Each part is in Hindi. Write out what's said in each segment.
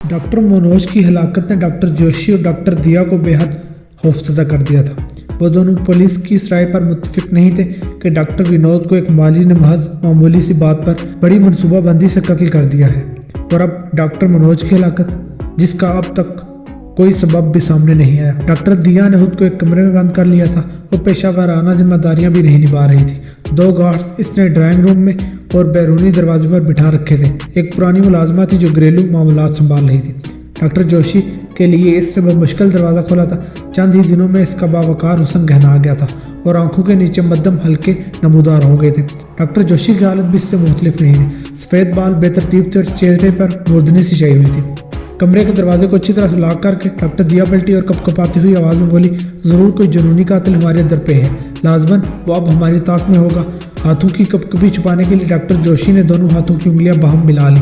डॉक्टर मनोज की हलाकत ने डॉक्टर जोशी और डॉक्टर दिया को बेहद खौफजदा कर दिया था। वो दोनों पुलिस की इस राय पर मुत्तफिक नहीं थे कि डॉक्टर विनोद को एक माली ने महज मामूली सी बात पर बड़ी मनसूबाबंदी से कत्ल कर दिया है, और अब डॉक्टर मनोज की हलाकत जिसका अब तक कोई सबब भी सामने नहीं आया। डॉक्टर दिया ने खुद को एक कमरे में बंद कर लिया था। वो पेशावराना जिम्मेदारियां भी नहीं निभा रही थी। 2 गार्ड्स इसने ड्राइंग रूम में और बैरूनी दरवाजे पर बिठा रखे थे। एक पुरानी मुलाजमा थी जो घरेलू मामलात संभाल रही थी। डॉक्टर जोशी के लिए इसने बमुश्किल दरवाज़ा खोला था। चंद ही दिनों में इसका बावकार हुस्न गहना आ गया था और आंखों के नीचे मध्यम हल्के नमूदार हो गए थे। डॉक्टर जोशी की हालत भी इससे मुख्तलिफ नहीं थी। सफ़ेद बाल बेतरतीब थे और चेहरे पर मुर्दनी सी छाई हुई थी। कमरे के दरवाजे को अच्छी तरह से लॉक करके डॉक्टर दिया पलटी और कपकपाती हुई आवाज़ में बोली, ज़रूर कोई जुनूनी कातिल हमारे दर पे है। लाजमन वो अब हमारी ताक में होगा। हाथों की कपकपी छुपाने के लिए डॉक्टर जोशी ने दोनों हाथों की उंगलियां बाहम मिला ली।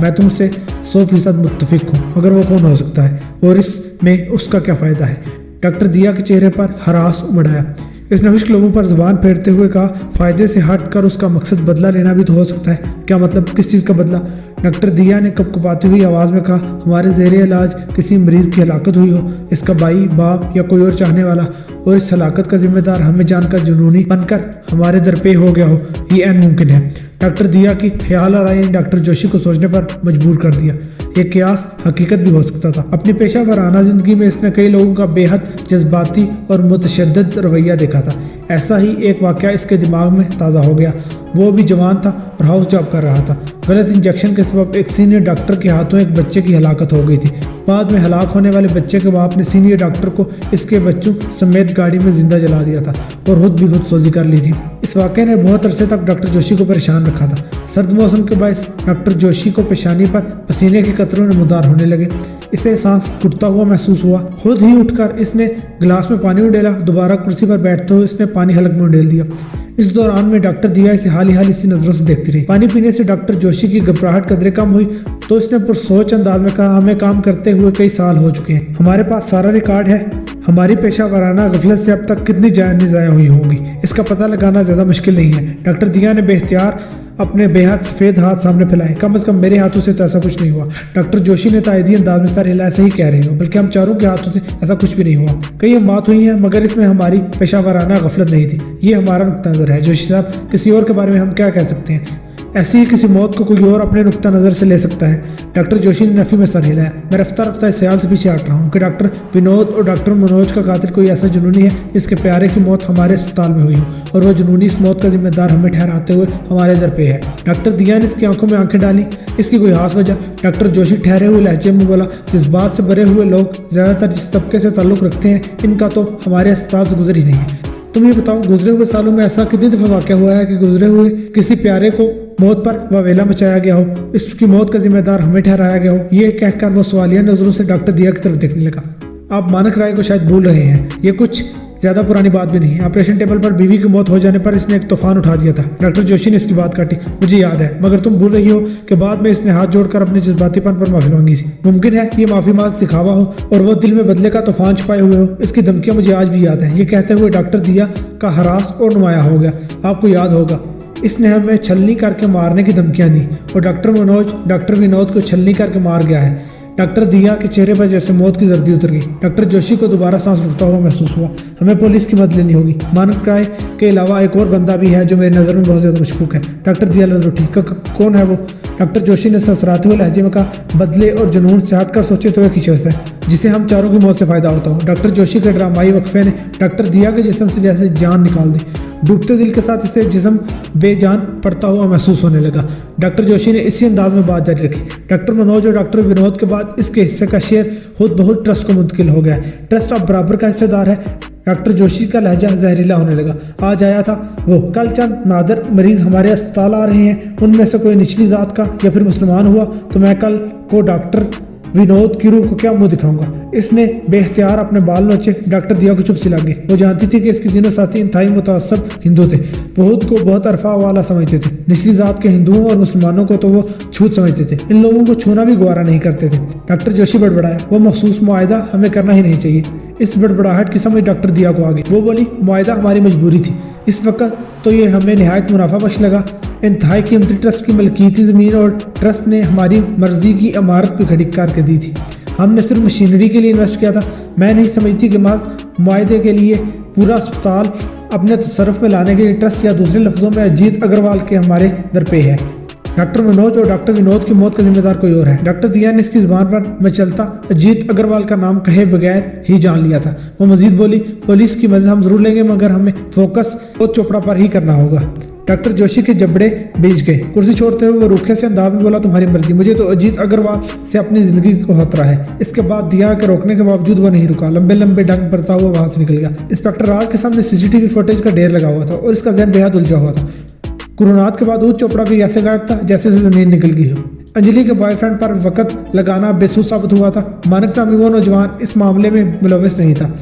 मैं तुमसे 100% मुत्तफिक हूँ, मगर वो कौन हो सकता है और इसमें उसका क्या फ़ायदा है? डॉक्टर दिया के चेहरे पर हरास उमड़ आया। इसने खुश्क लोगों पर जुबान फेरते हुए कहा, फ़ायदे से हट कर उसका मकसद बदला लेना भी तो हो सकता है। क्या मतलब? किस चीज़ का बदला? डॉक्टर दिया ने कपकपाती हुई आवाज़ में कहा, हमारे ज़ेरे इलाज किसी मरीज़ की हलाकत हुई हो, इसका भाई, बाप या कोई और चाहने वाला, और इस हलाकत का जिम्मेदार हमें जानकर जुनूनी बनकर हमारे दरपे हो गया हो, ये ऐन मुमकिन है। डॉक्टर दिया की ख्याल आराई ने डॉक्टर जोशी को सोचने पर मजबूर कर दिया। ये कियास हकीकत भी हो सकता था। अपनी पेशावराना जिंदगी में इसने कई लोगों का बेहद जज्बाती और मुतशद्दिद रवैया देखा था। ऐसा ही एक वाक़या इसके दिमाग में ताज़ा हो गया। वो भी जवान था और हाउस जॉब कर रहा था। गलत इंजेक्शन के सबब एक सीनियर डॉक्टर के हाथों एक बच्चे की हलाकत हो गई थी। बाद में हलाक होने वाले बच्चे के बाप ने सीनियर डॉक्टर को इसके बच्चों समेत गाड़ी में जिंदा जला दिया था और खुद भी खुदसोजी कर ली थी। इस वाक़े ने बहुत अरसे तक डॉक्टर जोशी को परेशान रखा था। सर्द मौसम के बायस डॉक्टर जोशी को पेशानी पर पसीने के कतरों नमूदार होने लगे। इसे सांस घुटता हुआ महसूस हुआ। खुद ही उठकर इसने गिलास में पानी उंडेला। दोबारा कुर्सी पर बैठते हुए इसने पानी हलक में उंडेल दिया। इस दौरान में डॉक्टर दिया इसे हाल ही सी नजरों से देखती रही। पानी पीने से डॉक्टर जोशी की घबराहट कदरे कम हुई तो इसने पुरसोच अंदाज में कहा, हमें काम करते हुए कई साल हो चुके हैं, हमारे पास सारा रिकॉर्ड है। हमारी पेशावराना गफलत से अब तक कितनी जानें ज़ाया हुई होंगी, इसका पता लगाना ज़्यादा मुश्किल नहीं है। डॉक्टर दिया ने बेख्तियार अपने बेहद सफ़ेद हाथ सामने फैलाए। कम से कम मेरे हाथों से तो ऐसा कुछ नहीं हुआ। डॉक्टर जोशी ने तायदी अंदाज में सर हिलाया, ऐसा ही कह रही हो, बल्कि हम चारों के हाथों से ऐसा कुछ भी नहीं हुआ। कई मात हुई हैं, मगर इसमें हमारी पेशावराना गफलत नहीं थी। ये हमारा नुक्ता नज़र है। जोशी साहब, किसी और के बारे में हम क्या कह सकते हैं? ऐसी ही किसी मौत को कोई और अपने नुक्ता नज़र से ले सकता है। डॉक्टर जोशी ने नफ़ी में सर हिलाया। मैं रफ्ता रफ्ता इस ख्याल से पीछे हट रहा हूँ कि डॉक्टर विनोद और डॉक्टर मनोज का कातिल कोई ऐसा जुनूनी है जिसके प्यारे की मौत हमारे अस्पताल में हुई हो, और वो जुनूनी इस मौत का जिम्मेदार हमें ठहराते हुए हमारे दर पे है। डॉक्टर दिया ने इसकी आंखों में आंखें डाली। इसकी कोई खास वजह? डॉक्टर जोशी ठहरे हुए लहजे में बोला, जज्बात से भरे हुए लोग ज़्यादातर जिस तबके से ताल्लुक़ रखते हैं, इनका तो हमारे अस्पताल से गुजर ही नहीं है। तुम ये बताओ, गुजरे हुए सालों में ऐसा कितनी दफ़ा वाक़या हुआ है कि गुजरे हुए किसी प्यारे को मौत पर वावेला मचाया गया हो, इसकी मौत का जिम्मेदार हमें ठहराया गया हो? ये कहकर वो सवालिया नजरों से डॉक्टर दिया की तरफ देखने लगा। आप मानक राय को शायद भूल रहे हैं। ये कुछ ज़्यादा पुरानी बात भी नहीं है। ऑपरेशन टेबल पर बीवी की मौत हो जाने पर इसने एक तूफान उठा दिया था। डॉक्टर जोशी ने इसकी बात काटी। मुझे याद है, मगर तुम भूल रही हो कि बाद में इसने हाथ जोड़कर अपने जज्बातीपन पर माफ़ी मांगी थी। मुमकिन है ये माफ़ी माज सिखावा हो और वो दिल में बदले का तूफान छुपाए हुए हो। इसकी धमकियाँ मुझे आज भी याद है। ये कहते हुए डॉक्टर दिया का हरास और नुमाया हो गया। आपको याद होगा, इसने हमें छलनी करके मारने की धमकियां दी और डॉक्टर मनोज डॉक्टर विनोद को छलनी करके मार गया है। डॉक्टर दिया के चेहरे पर जैसे मौत की जर्दी उतर गई। डॉक्टर जोशी को दोबारा सांस रुकता हुआ महसूस हुआ। हमें पुलिस की मदद लेनी होगी। मानक राय के अलावा एक और बंदा भी है जो मेरी नज़र में बहुत ज़्यादा मशकूक है। डॉक्टर दिया लर्ज उठी। कौन है वो? डॉक्टर जोशी ने ससराते हुए लहजे में कहा, बदले और जुनून से हटकर सोचे तो एक ही शख्स है जिसे हम चारों की मौत से फ़ायदा होता हो। डॉक्टर जोशी के ड्रामाई वक्फे ने डॉक्टर दिया के जिस्म से जैसे जान निकाल दी। डूबते दिल के साथ इसे जिस्म बेजान पड़ता हुआ महसूस होने लगा। डॉक्टर जोशी ने इसी अंदाज में बात जारी रखी। डॉक्टर मनोज और डॉक्टर विनोद के बाद इसके हिस्से का शेयर खुद बहुत ट्रस्ट को मुंतकिल हो गया है। ट्रस्ट अब बराबर का हिस्सेदार है। डॉक्टर जोशी का लहजा जहरीला होने लगा। आज आया था वो, कल चंद नादर मरीज हमारे अस्पताल आ रहे हैं, उनमें से कोई निचली जात का या फिर मुसलमान हुआ तो मैं कल को डॉक्टर विनोद की रूह को क्या मुंह दिखाऊंगा। इसने बेख्तियार अपने बाल नोचे। डॉक्टर दिया को चुप सी लग गई। वो जानती थी कि इसके तीनों साथी इंतहाई मुतअस्सब हिंदू थे। वो खुद को बहुत अरफा वाला समझते थे। निचली जात के हिंदुओं और मुसलमानों को तो वो छूत समझते थे। इन लोगों को छूना भी गवारा नहीं करते थे। डॉक्टर जोशी बड़बड़ाया, वो मखसूस मुआहदा हमें करना ही नहीं चाहिए। इस बड़बड़ाहट की समझ डॉक्टर दिया को आ गई। वो बोली, मुआहदा हमारी मजबूरी थी। इस वक्त तो ये हमें निहायत मुनाफा बख्श लगा। इंतहाई कीमती ट्रस्ट की मलकीती ज़मीन और ट्रस्ट ने हमारी मर्जी की इमारत भी खड़ी करके दी थी। हमने सिर्फ मशीनरी के लिए इन्वेस्ट किया था। मैं नहीं समझती कि महज मुआहदे के लिए पूरा अस्पताल अपने तसर्रुफ में लाने के लिए ट्रस्ट या दूसरे लफ्ज़ों में अजीत अग्रवाल के हमारे दरपे है। डॉक्टर मनोज और डॉक्टर विनोद की मौत का जिम्मेदार कोई और है। डॉक्टर दिया ने इसकी ज़बान पर मचलता अजीत अग्रवाल का नाम कहे बगैर ही जान लिया था। वो मजीद बोली, पुलिस की मदद हम जरूर लेंगे मगर हमें फोकस वो चोपड़ा पर ही करना होगा। डॉक्टर जोशी के जबड़े बीच गए। कुर्सी छोड़ते हुए वो रूखे से अंदाज में बोला, तुम्हारी मर्जी, मुझे तो अजीत अग्रवाल से अपनी ज़िंदगी को खतरा है। इसके बाद दिया के रोकने के बावजूद वो नहीं रुका, लंबे लंबे डंग भरता हुआ वहां से निकल गया। इंस्पेक्टर राज के सामने सीसीटीवी फुटेज का ढेर लगा हुआ था और इसका जहन बेहद उलझा हुआ था। गुरुनाथ के बाद उस चोपड़ा भी ऐसे गायब था जैसे से जमीन निकल गई हो। अंजलि के बॉयफ्रेंड पर वक्त लगाना बेसूद साबित हुआ था। मानक नामी वो नौजवान इस मामले में मुलविस नहीं था।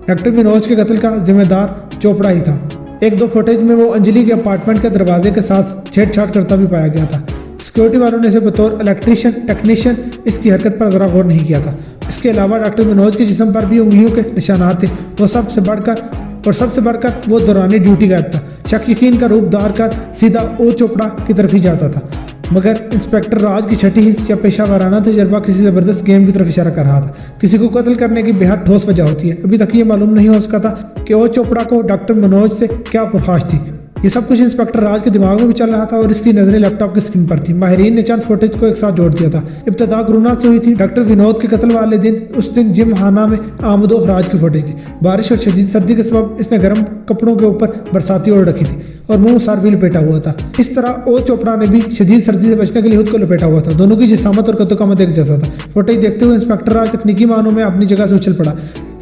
डॉक्टर विनोद के कत्ल का जिम्मेदार चोपड़ा ही था। एक दो फुटेज में वो अंजलि के अपार्टमेंट के दरवाजे के साथ छेड़छाड़ करता भी पाया गया था। सिक्योरिटी वालों ने इसे बतौर इलेक्ट्रीशियन टेक्नीशियन इसकी हरकत पर ज़रा गौर नहीं किया था। इसके अलावा डॉक्टर विनोद के जिस्म पर भी उंगलियों के निशानात थे। वो सबसे बढ़कर वो दौरानी ड्यूटी गायब था। शक यकीन का रूप धार कर सीधा ओ चोपड़ा की तरफ ही जाता था। मगर इंस्पेक्टर राज की छठी हिस्स या पेशा वाराना तजर्बा किसी ज़बरदस्त गेम की तरफ इशारा कर रहा था। किसी को कत्ल करने की बेहद ठोस वजह होती है। अभी तक ये मालूम नहीं हो सका था कि ओ चोपड़ा को डॉक्टर मनोज से क्या पुरखाश थी। ये सब कुछ इंस्पेक्टर राज के दिमाग में भी चल रहा था और इसकी नजरें लैपटॉप की स्क्रीन पर थी। माहिरीन ने चंद फुटेज को एक साथ जोड़ दिया था। इब्तदा गुरुनाथ से हुई थी। डॉक्टर विनोद के कत्ल वाले दिन उस दिन जिम हाना में आमदो खराज की फुटेज थी। बारिश और शदीद सर्दी के सबब इसने गर्म कपड़ों के ऊपर बरसाती ओढ़ रखी थी और मुंह सार भी लपेटा हुआ था। इस तरह ओ चोपड़ा ने भी शदीद सर्दी से बचने के लिए खुद को लपेटा हुआ था। दोनों की जिसामत और कद्दोकामत एक जैसा था। फुटेज देखते हुए इंस्पेक्टर राज तकनीकी मानों में अपनी जगह से उछल पड़ा।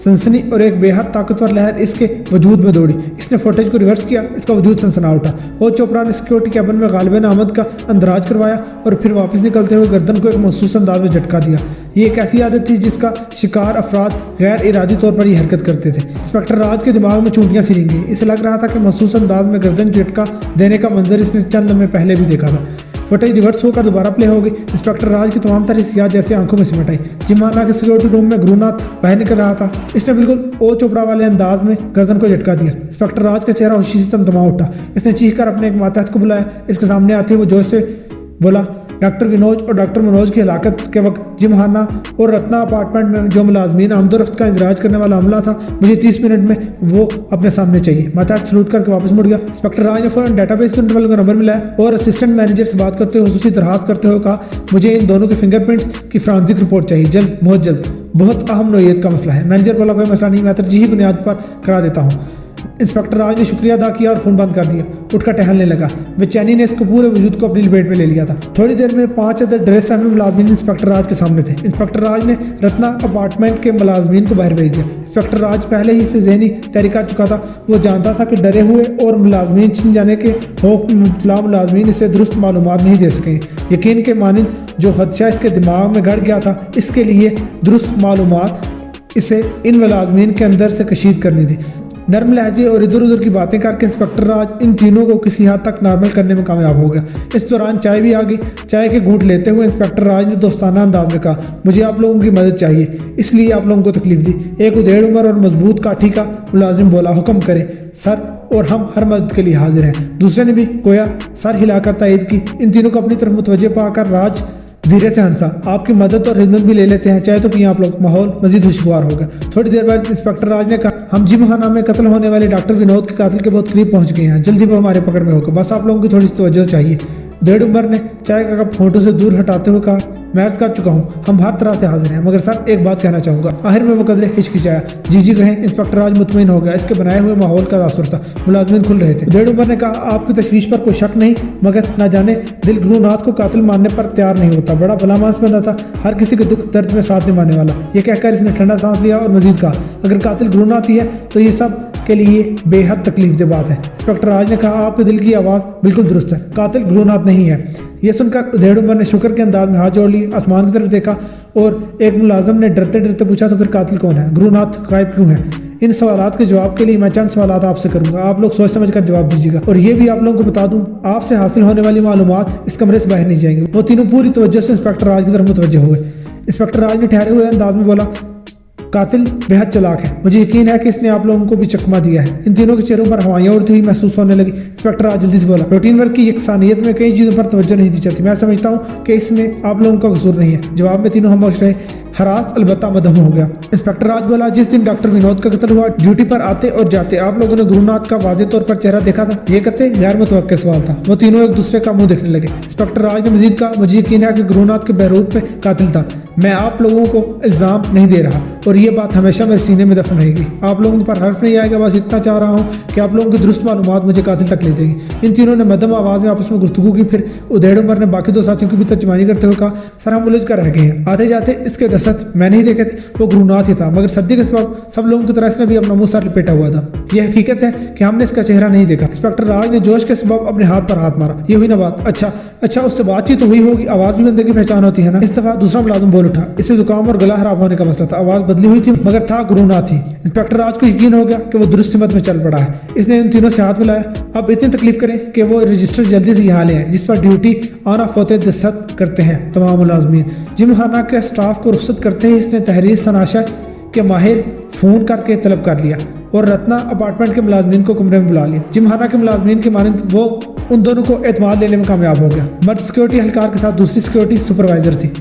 सनसनी और एक बेहद ताकतवर लहर इसके वजूद में दौड़ी। इसने फुटेज को रिवर्स किया। इसका वजूद सनसना उठा। ओ चोपड़ा ने सिक्योरिटी कैबिन में गालिबन अहमद का अंदराज करवाया और फिर वापस निकलते हुए गर्दन को एक महसूस अंदाज में झटका दिया। ये एक ऐसी आदत थी जिसका शिकार अफराद गैर इरादी तौर पर ये हरकत करते थे। इंस्पेक्टर राज के दिमाग में चूंटियां सी रेंगी। इसे लग रहा था कि महसूस अंदाज में गर्दन झटका देने का मंजर इसने चंद लम्हे पहले भी देखा था। फुटेज रिवर्स होकर दोबारा प्ले हो गई। इंस्पेक्टर राज की तमाम तरह सियाह जैसे आंखों में सिमट आई। जिमाना के सिक्योरिटी रूम में गुरुनाथ बाहर निकल रहा था। इसने बिल्कुल ओ चोपड़ा वाले अंदाज में गर्दन को झटका दिया। इंस्पेक्टर राज का चेहरा खुशी से तमतमा उठा। इसने चीख कर अपने एक मातहत को बुलाया। इसके सामने आते हुए जोश से बोला, डॉक्टर विनोद और डॉक्टर मनोज की हलाकत के वक्त जिमहाना और रत्ना अपार्टमेंट में जो मुलाजमीन आमदोरफ्त का इंदराज करने वाला हमला था, मुझे 30 मिनट में वो अपने सामने चाहिए। मातहत सलूट करके वापस मुड़ गया। इंस्पेक्टर राज ने फौरन डेटाबेस के वालों का नंबर मिलाया और असिस्टेंट मैनेजर से बात करते हुए खुसूसी दरखास्त करते हुए कहा, मुझे इन दोनों के फिंगरप्रिंट्स की फॉरेंसिक रिपोर्ट चाहिए, जल्द, बहुत जल्द। बहुत अहम नौयत का मसला है। मैनेजर बोला, कोई मसला नहीं, मैं तरजीही बुनियाद पर करा देता हूँ। इंस्पेक्टर राज ने शुक्रिया अदा किया और फोन बंद कर दिया। उठकर टहलने लगा। बेचैनी ने इसको पूरे वजूद को अपनी लपेट में ले लिया था। थोड़ी देर में 5 अदद ड्रेस में मुलाजमीन इंस्पेक्टर राज के सामने थे। इंस्पेक्टर राज ने रत्ना अपार्टमेंट के मुलाजमीन को बाहर भेज दिया। इंस्पेक्टर राज पहले ही से ज़हनी तैयारी कर चुका था। वो जानता था कि डरे हुए और मुलाजमीन छिन जाने के खौफ में मुबतला मुलाजमीन इसे दुरुस्त मालूमात नहीं दे सकेंगे। यकीन के मानिंद जो खदशा इसके दिमाग में गड़ गया था, इसके लिए दुरुस्त मालूमात इसे इन मुलाजमीन के अंदर से कशीद करनी थी। नर्म लहजे और इधर उधर की बातें करके इंस्पेक्टर राज इन तीनों को किसी हद तक नॉर्मल करने में कामयाब हो गया। इस दौरान चाय भी आ गई। चाय के घूंट लेते हुए इंस्पेक्टर राज ने दोस्ताना अंदाज में कहा, मुझे आप लोगों की मदद चाहिए, इसलिए आप लोगों को तकलीफ दी। एक उधेड़ उम्र और मजबूत काठी का मुलाजिम बोला, हुक्म करें सर, और हम हर मदद के लिए हाजिर हैं। दूसरे ने भी गोया सर हिलाकर तायद की। इन तीनों को अपनी तरफ मुतवज्जे पाकर राज धीरे से हंसा। आपकी मदद और खिदमत भी ले लेते हैं, चाहे तो पिए आप लोग। माहौल मजीद खुशगवार हो गया। थोड़ी देर बाद इंस्पेक्टर राज ने कहा, हम जिमखाना में कत्ल होने वाले डॉक्टर विनोद के कातिल के बहुत करीब पहुंच गए हैं। जल्दी वो हमारे पकड़ में होगा। बस आप लोगों की थोड़ी सी तवज्जो चाहिए। डेढ़ उम्र ने चाय का कप फोटो से दूर हटाते हुए कहा, मैं अर्ज कर चुका हूँ, हम हर तरह से हाजिर हैं, मगर सर एक बात कहना चाहूँगा। आखिर में वो कदरे हिचकिचाया। जी कहें। इंस्पेक्टर राज मुतमईन हो गया। इसके बनाए हुए माहौल का असर था। मुलाजमीन खुल रहे थे। डेढ़ उम्र ने कहा, आपकी तशवीश पर कोई शक नहीं, मगर ना जाने दिल गुरुनाथ को कातिल मानने पर तैयार नहीं होता। बड़ा भला मांस बंदा था, हर किसी के दुख दर्द में साथ निभाने वाला। ये कहकर इसने ठंडा सांस लिया और मजीद कहा, अगर कातिल गुरुनाथ ही है तो ये सब के लिए बेहद तकलीफ दे बात है। इंस्पेक्टर राज ने कहा, आपके दिल की आवाज़ बिल्कुल दुरुस्त है, कातिल गुरुनाथ नहीं है। यह सुनकर उधेड़ उमर ने शुक्र के अंदाज में हाथ जोड़ लिए, आसमान की तरफ देखा और एक मुलाजम ने डरते डरते पूछा, तो फिर कातिल कौन है? गुरुनाथ गायब क्यों है? इन सवालात के जवाब के लिए मैं चंद सवालात आपसे करूंगा, आप लोग सोच समझ कर जवाब दीजिएगा। और ये भी आप लोगों को बता दूं, आपसे हासिल होने वाली मालूमात इस कमरे से बाहर नहीं जाएंगे। वो तीनों पूरी तवज्जो से इंस्पेक्टर राज की तरफ मुतवज्जो हुए। इंस्पेक्टर राज ने ठहरे हुए अंदाज में बोला, कातिल बेहद चालाक है। मुझे यकीन है कि इसने आप लोगों को भी चकमा दिया है। इन तीनों के चेहरों पर हवाइयां उड़ती हुई महसूस होने लगी। इंस्पेक्टर राज जल्दी से बोला, रूटीन वर्क की यकसानियत में कई चीजों पर तवज्जो नहीं दी जाती। मैं समझता हूँ कि इसमें आप लोगों का कसूर नहीं है। जवाब में तीनों खामोश रहे। हरास अलबत्ता मदहूम हो गया। इंस्पेक्टर राज बोला, जिस दिन डॉक्टर विनोद का कत्ल हुआ, ड्यूटी पर आते और जाते आप लोगों ने गुरुनाथ का वाज़ेह तौर पर चेहरा देखा था? ये कहते गैर मुतवक्किल सवाल था। वो तीनों एक दूसरे का मुंह देखने लगे। इंस्पेक्टर राज ने मजीद कहा, मुझे यकीन है कि गुरुनाथ के बहरूप में कातिल था। मैं आप लोगों को इल्जाम नहीं दे रहा और ये बात हमेशा मेरे सीने में दफन रहेगी। आप लोगों पर हर्फ नहीं आएगा। बस इतना चाह रहा हूँ कि आप लोगों की दुरुस्त मालूमात मुझे कातिल तक ले देगी। इन तीनों ने मध्यम आवाज में आपस में गुफ्तगू की। फिर उदैड़ उमर ने बाकी दो साथियों की भी तर्जुमानी करते हुए कहा, सर हम उलझ कर रह गए हैं। आते जाते इसके दस्तक मैंने ही देखे थे, वो गुरुनाथ ही था, मगर सद्दी के सबब सब लोगों की तरह इसने भी अपना मुंह सर लपेटा हुआ था। यह हकीकत है कि हमने इसका चेहरा नहीं देखा। इंस्पेक्टर राज ने जोश के सबब अपने हाथ पर हाथ मारा। ये हुई ना बात? अच्छा उससे बातचीत तो हुई होगी। आवाज भी बंदे की पहचान होती है ना। इस दफा दूसरा मुलाजिम बोल उठा। इसे जुकाम और गला खराब होने का मसला था। आवाज बदली हुई थी मगर था गुरुनाथ ही। इंस्पेक्टर राज को यकीन हो गया कि वो दुरुस्त सिमत में चल पड़ा है। इसने इन तीनों से हाथ मिलाया। अब इतनी तकलीफ करें कि वो रजिस्टर जल्दी से यहाँ ले आए, जिस पर ड्यूटी ऑन ऑफ होते दस्तखत करते हैं तमाम मुलाजमीन। जिम खाना के स्टाफ को रुखसत करते ही इसने तहरीर सनाशा के माहिर फ़ोन करके तलब कर लिया और रत्ना अपार्टमेंट के मुलाजमीन को कमरे में बुला लिया। जिमखाना के मुलाजमीन की मानंद वो उन दोनों को एतमाद लेने में कामयाब हो गया। मर्द सिक्योरिटी एहलकार के साथ दूसरी सिक्योरिटी सुपरवाइजर थी।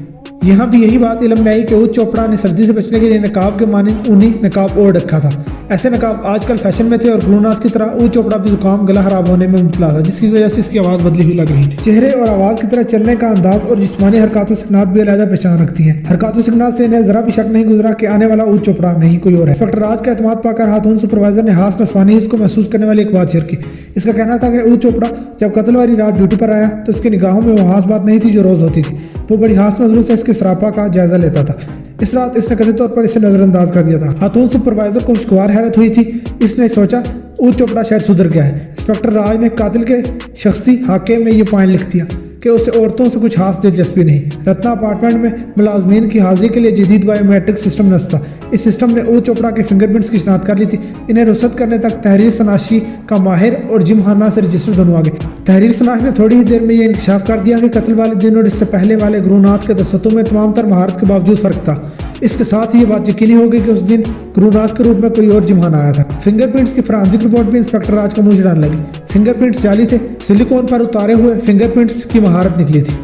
यहाँ भी यही बात इल्म में आई कि उच्च चोपड़ा ने सर्दी से बचने के लिए नकाब के मानंद ऊनी नकाब ओढ़ रखा था। ऐसे नकाब आजकल फैशन में थे और गुरुनाथ की तरह उच्च चोपड़ा भी जुकाम गला खराब होने में मुबतला था, जिसकी वजह से इसकी आवाज़ बदली हुई लग रही थी। चेहरे और आवाज़ की तरह चलने का अंदाज और जिस्मानी हरकत सिकनात भी अलग पहचान रखती हैं। हरकत सिकनात से इन्हें जरा भी शक नहीं गुजरा कि आने वाला उच्च चोपड़ा नहीं कोई और है। इंस्पेक्टर राज का एतमाद पाकर हाथून सुपरवाइजर ने हाथ नसवानी इसको महसूस करने वाली एक बात शेयर की। इसका कहना था कि उच्च चोपड़ा जब कत्ल वाली रात ड्यूटी पर आया तो उसकी निगाहों में वो हास बात नहीं थी जो रोज होती थी। वो बड़ी हास नजरों से इसके सरापा का जायजा लेता था। इस रात इसने कथित तौर पर इसे नजरअंदाज कर दिया था। हाथून सुपरवाइजर को खुशगवार हैरत हुई थी। इसने सोचा उच्च चोपड़ा शायद सुधर गया है। इंस्पेक्टर राज ने कातिल के शख्सी हाके में ये पॉइंट लिख दिया कि उसे औरतों से कुछ खास दिलचस्पी नहीं। रत्ना अपार्टमेंट में मुलाजमीन की हाजिरी के लिए जदीद बायोमेट्रिक सिस्टम नस्ब था। इस सिस्टम ने उच्च चोपड़ा के फिंगरप्रिंट्स की शिनाख्त कर ली थी। इन्हें रुखसत करने तक तहरीर सनाशी का माहिर और जिमखाना से रजिस्टर दोनों आ गए। तहरीर सनाश ने थोड़ी ही देर में यह इंकशाफ कर दिया कि कत्ल वाले दिन और इससे पहले वाले गुरुनाथ के दस्तों में तमाम तर महारत के बावजूद फर्क था। इसके साथ ही ये बात यकीनी हो गई कि उस दिन गुरुनाथ के रूप में कोई और जिमखाना आया था। फिंगरप्रिंट्स की फॉरेंसिक रिपोर्ट भी इंस्पेक्टर राज का मुंह चिढ़ाने लगी। फिंगरप्रिंट्स जाली थे। सिलिकॉन पर उतारे हुए फिंगरप्रिंट्स की महारत निकली थी।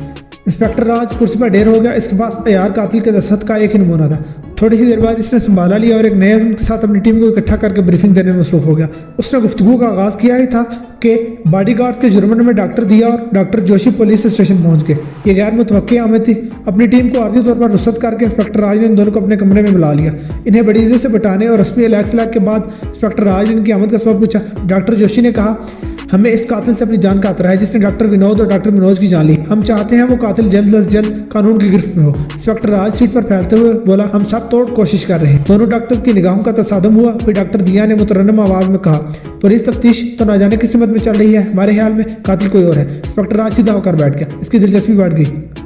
इंस्पेक्टर राज कुर्सी पर ढेर हो गया। इसके पास अयार कातिल के दस्तखत का एक ही नमूना था। थोड़ी ही देर बाद इसने संभाला लिया और एक नए अज़्म के साथ अपनी टीम को इकट्ठा करके ब्रीफिंग देने में मसरूफ हो गया। उसने गुफ्तगू का आगाज़ किया ही था कि बॉडीगार्ड के जुर्माने में डॉक्टर दिया और डॉक्टर जोशी पुलिस स्टेशन पहुंच गए। ये गैर मुतवक्की आमद थी। अपनी टीम को आर्जी तौर पर रुखसत करके इंस्पेक्टर राज ने इन दोनों को अपने कमरे में बुला लिया। इन्हें बड़ी इज्जत से बिठाने और रस्मी अलैक्स के बाद इंस्पेक्टर राज ने इनकी आमद का सबब पूछा। डॉक्टर जोशी ने कहा, हमें इस कातिल से अपनी जान का खतरा है जिसने डॉक्टर विनोद और डॉक्टर मनोज की जान ली। हम चाहते हैं वो कातिल जल्द से जल्द कानून की गिरफ्त में हो। इंस्पेक्टर राज सीट पर फैलते हुए बोला, हम सब तोड़ कोशिश कर रहे हैं। दोनों डॉक्टर्स की निगाहों का तसादम हुआ। फिर डॉक्टर दिया ने मुतरन्नम आवाज में कहा, पुलिस तफ्तीश तो ना जाने किस सिमत में चल रही है। हमारे ख्याल में कातिल कोई और है। इंस्पेक्टर राज सीधा होकर बैठ गया। इसकी दिलचस्पी बढ़ गई।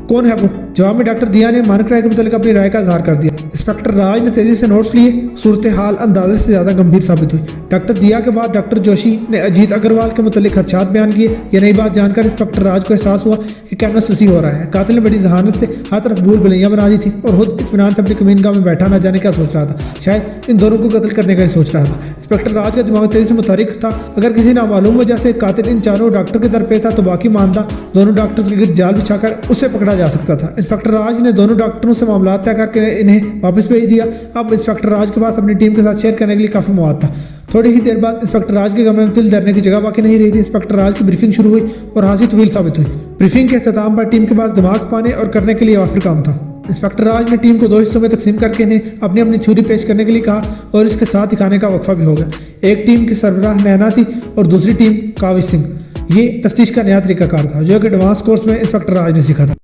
कौन है वो? जवाब में डॉक्टर दिया ने मानक राय के मुतालिक अपनी राय का इजहार कर दिया। इंस्पेक्टर राज ने तेजी से नोट्स लिए। सूरत हाल अंदाजे से ज्यादा गंभीर साबित हुई। डॉक्टर दिया के बाद डॉक्टर जोशी ने अजीत अग्रवाल के मुतालिक खदशात बयान किए। यह नई बात जानकर इंस्पेक्टर राज को एहसास हुआ कि कैनवस वसी हो रहा है। कातिल ने बड़ी जहानत से हर तरफ भूल भुलैया बना दी थी और खुद इत्मीनान से अपनी कमीनगाह में बैठा ना जाने क्या सोच रहा था। शायद इन दोनों को कत्ल करने का ही सोच रहा था। इंस्पेक्टर राज का दिमाग तेजी से मुतहरिक था। अगर किसी नामालूम वजह से कातिल इन चारों डॉक्टर के दर पे था तो बाकी मानदा दोनों डॉक्टर्स के गिर्द जाल बिछाकर उसे पकड़ा जा सकता था। इंस्पेक्टर राज ने दोनों डॉक्टरों से मामला तय करके इन्हें वापस भेज दिया। अब इंस्पेक्टर राज के पास अपनी टीम के साथ शेयर करने के लिए काफी मौका था। थोड़ी ही देर बाद इंस्पेक्टर राज के कमरे में तिल धरने की जगह बाकी नहीं रही थी। इंस्पेक्टर राज की ब्रीफिंग शुरू हुई और हासिल तवील साबित हुई। ब्रीफिंग के अख्ताम पर टीम के पास दिमाग पाने और करने के लिए वाफिर काम था। इंस्पेक्टर राज ने टीम को 2 हिस्सों में तकसीम करके इन्हें अपनी अपनी थ्योरी पेश करने के लिए कहा और इसके साथ दिखाने का वक्फा भी हो गया। एक टीम की सरबराह नैना थी और दूसरी टीम काविश सिंह। ये तफ्तीश का नया तरीकाकार था जो कि एडवांस कोर्स में इंस्पेक्टर राज ने सीखा था।